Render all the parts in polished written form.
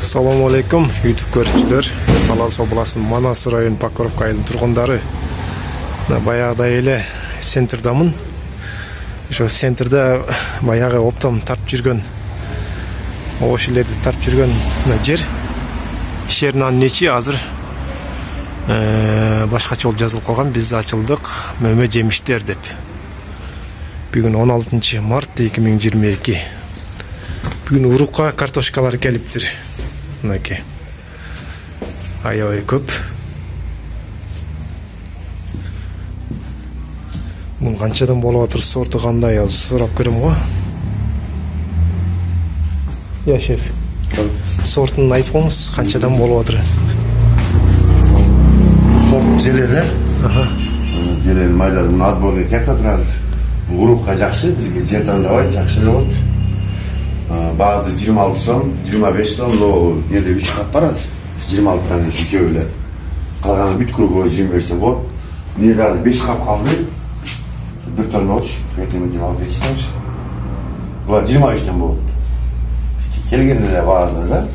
Assalamu алейкум, YouTube көрүүчүлөр. Талас областынын Манас району Покровка айылынын тургундары. Баягыдай эле центрдамын. Ошо центрде баягы оптом тартып жүргөн, ошолерди тартып жүргөн жер. Ишеринин нечи азыр башкача болуп жазылып калган. Биз ачылдык мөмө жемиштер деп. Бүгүн 16 март 2022. Бүгүн урукка картошкалар келиптир. Мынакей. Аябай көп. Бун канчадан болуп атыр, сорту кандай, азыр сурап көрөм го. Я шеф. Сортун айтып коңуз, канчадан болуп атыр? Сорт желеде. Желе майлардын отбору кетип турат. Урукка жакшы, бизге жер тандабай жакшы эле болот. Багы 26 сом, 25 сом, но неде 3 кат барат. 26-тан үчөө эле. Калганы бүт кругу 25 сом болот. Неде 5 кап калды. Bir ton olmuş, beklemedim aldı ister. Bu 23'ten bu. Kelgenlere bazıları da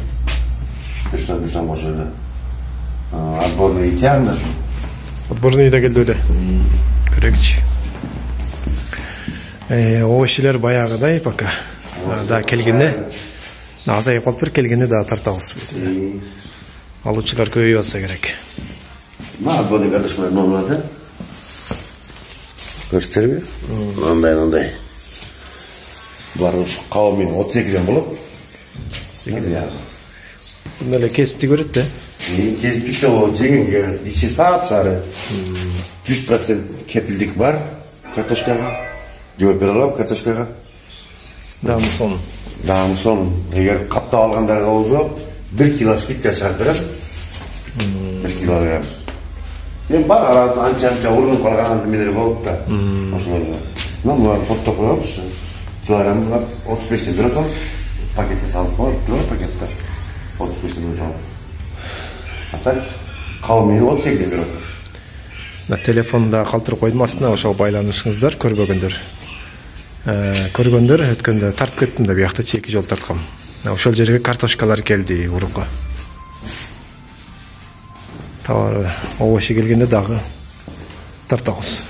bir son boşuna. Отборные идеально. Отборные да келди эле. Керекчи. Ошилер баягыдай пока. Да келгенде азайып калыптыр, келгенде да тартабыз. Алуучулар көбөйүп атса керек. Отборный картошкалар нормалда. Көрсөтөрбү? Мындай. Булар ушу кавымен 32ден болот. 32. Бунда эле кесипти көрөт да. Кесиптикте ол жеңинге ичи сап-сары. 100% кепилдик бар картошкага. Жооп бере алам картошкага. Даамы сон. Эгер каптап алгандарга болсо 1 кило скидка чыгарып берем. 1 килограмм. Мен бар арада анча урунуп калган немелер болуп да. Ошолорго. Мен булар топтоп коюп, ушу килограммга 35 лира сом пакетте салып коюп, пакетте 35 лира сом. Атак кавмени 38 берет. На телефонда калтырып койдум астына, ошого байланышыңыздар, көргөндөр өткөндө тартып кеттим да, биякта чеки жол тарткам. Ошол жерге картошкалар келди урукка. Товары овощи келгенде дагы тартабыз.